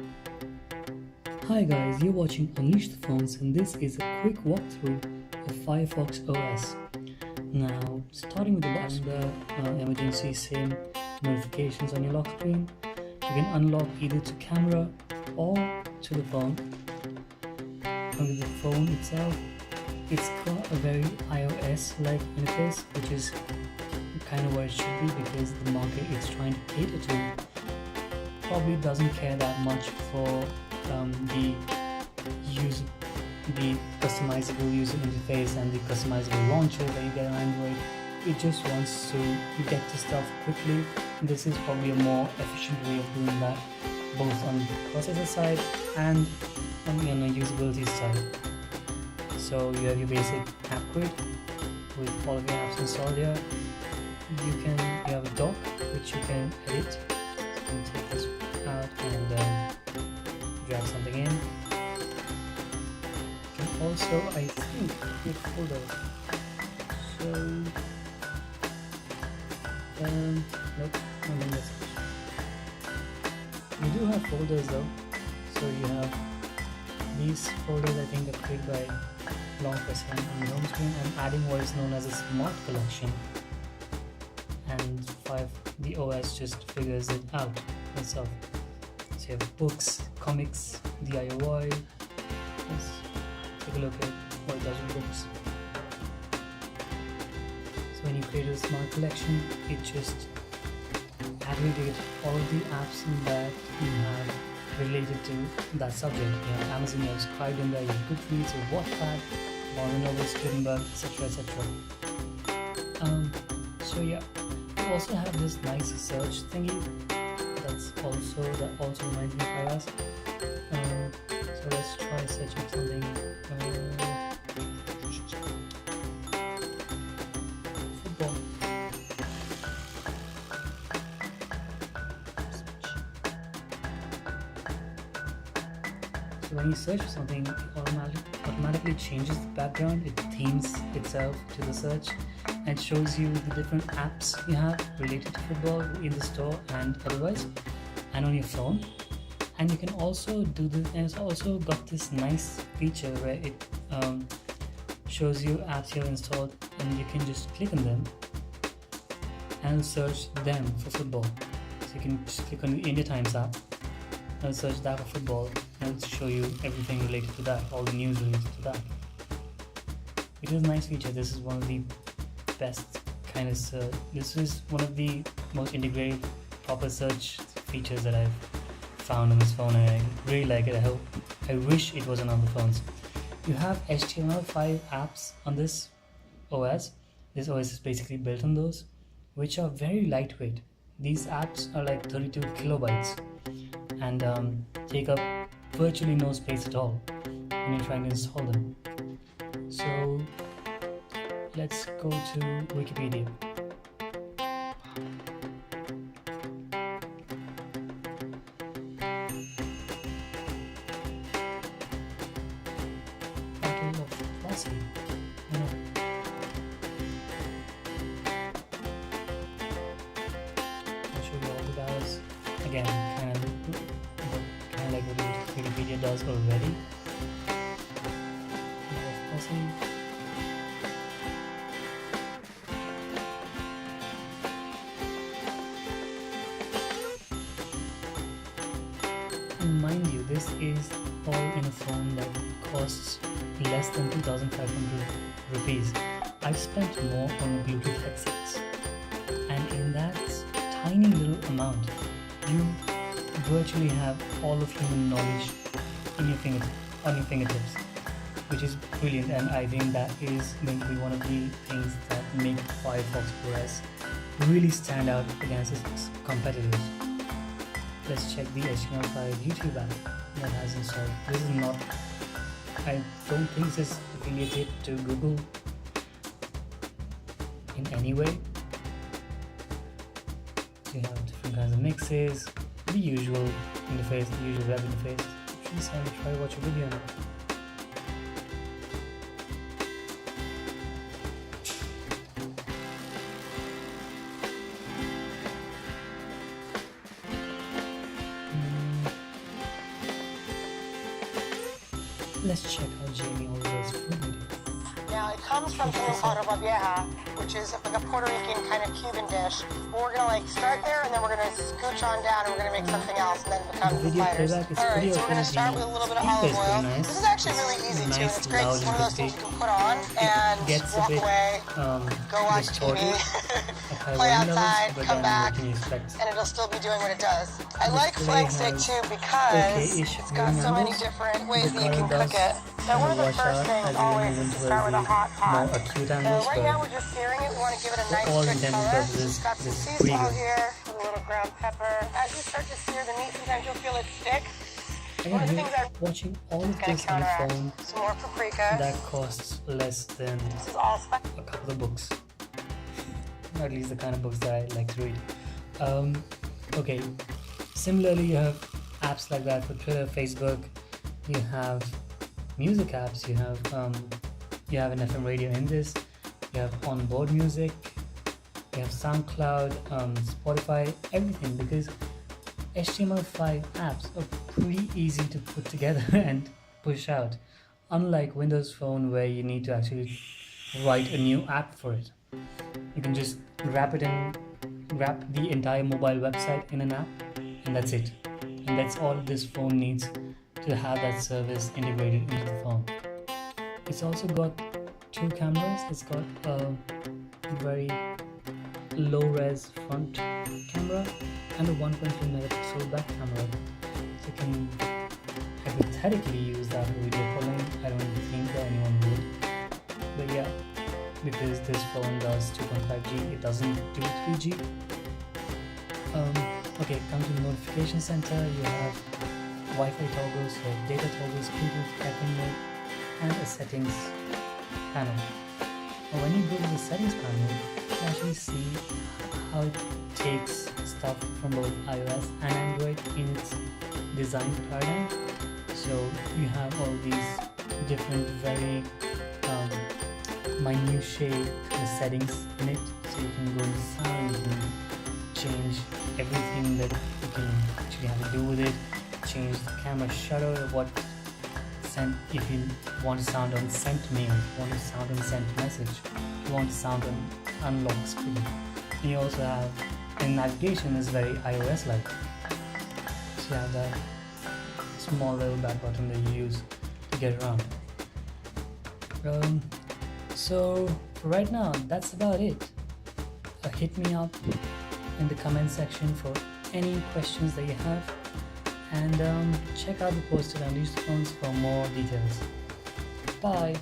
Hi guys, you're watching Unleash the Phones and this is a quick walkthrough of Firefox OS. Now, starting with the lock screen, emergency SIM notifications on your lock screen, you can unlock either to camera or to the phone. And with the phone itself, it's got a very iOS-like interface, which is kind of where it should be because the market it's trying to cater to probably doesn't care that much for the customizable user interface and the customizable launcher that you get on Android. It just wants to get to stuff quickly. This is probably a more efficient way of doing that, both on the processor side and on the usability side. So you have your basic app grid with all of your apps installed here. You have a dock which you can edit. So you can take this out and drag something in. You can also, I think, create folders. So, nope, nothing missing. You do have folders though. So you have these folders, I think, are created by long pressing on the home screen and adding what is known as a smart collection. And the OS just figures it out itself. So you have books, comics, DIY. Let's take a look at what it does with books. So when you create a smart collection, it just aggregates all of the apps that you have related to that subject. You have Amazon, you have Scribe in there, you have Goodreads, you have Wattpad, Modern Novels, Gutenberg, etc. etc. So yeah, you also have this nice search thingy that also reminds me of iOS. So let's try searching something. Football. So when you search for something, it automatically changes the background. It themes itself to the search and shows you the different apps you have related to football in the store and otherwise, and on your phone. And you can also do this, and it's also got this nice feature where it shows you apps you have installed, and you can just click on them and search them for football. So you can just click on the India Times app and search that for football, and it'll show you everything related to that, all the news related to that. It is a nice feature. This is one of the best kind of search. This is one of the most integrated proper search features that I've found on this phone, and I really like it. I wish it was on other phones. You have HTML5 apps on this OS. This OS is basically built on those, which are very lightweight. These apps are like 32 kilobytes and take up virtually no space at all when you're trying to install them. So let's go to Wikipedia. Battle of Plassey. I'll show you all the dials. Again, kind of like what Wikipedia does already. Battle of Plassey. And mind you, this is all in a phone that costs less than 2,500 rupees. I've spent more on Bluetooth headsets, and in that tiny little amount, you virtually have all of human knowledge on your fingertips, which is brilliant. And I think that is going to be one of the things that make Firefox OS really stand out against its competitors. Let's check the HTML5 YouTube app that has installed. This is not, I don't think this is affiliated to Google in any way. So you have different kinds of mixes, the usual interface, the usual web interface. Please try to watch a video now. let's check how Jamie orders food video. Now, it comes from something called a vieja, which is like a Puerto Rican kind of Cuban dish. We're going to like start there, and then we're going to scooch on down, and we're going to make something else, and then it becomes the sliders. Alright, so we're going to start with a little bit of olive oil. Nice. This is actually really easy too, and it's great. It's one of those things you can put on and walk away, go watch TV, play outside, come back, and it'll still be doing what it does. I like flank steak too because it's got so many different ways that you can cook it. Now, one of the first things always is to start with a hot pot. So right now we're just searing it. We want to give it a nice rich color. We've got some sea salt here, a little ground pepper. As you start to sear the meat, sometimes you'll feel it stick. One of the things I'm watching all of this on the phone some more paprika. that costs less than This is all a couple of books. At least the kind of books that I like to read. Okay, similarly you have apps like that for Twitter, Facebook. You have music apps. You have an FM radio in this. You have onboard music. You have SoundCloud, Spotify, everything, because HTML5 apps are pretty easy to put together and push out, unlike Windows Phone where you need to actually write a new app for it. You can just wrap the entire mobile website in an app, and that's it. And that's all this phone needs to have that service integrated into the phone. It's also got 2 cameras. It's got a very low res front camera and a 1.3 megapixel back camera. So you can hypothetically use that for video calling. I don't think that anyone would, but yeah, because this phone does 2.5G, it doesn't do 3G. Okay, come to the notification center. You have Wi-Fi toggles, so data toggles, Bluetooth, typing mode, and a settings panel. Now when you go to the settings panel, you can actually see how it takes stuff from both iOS and Android in its design paradigm. So you have all these different very minutiae settings in it. So you can go into sound, you can change everything that you can actually have to do with it. Change the camera shutter, if you want to sound on sent mail, if you want to sound on sent message, if you want to sound on unlock screen. And you also have, and navigation is very iOS like. So you have that small little back button that you use to get around. So for right now, that's about it. Hit me up in the comment section for any questions that you have, and check out the post at Unleash the Phones for more details. Bye!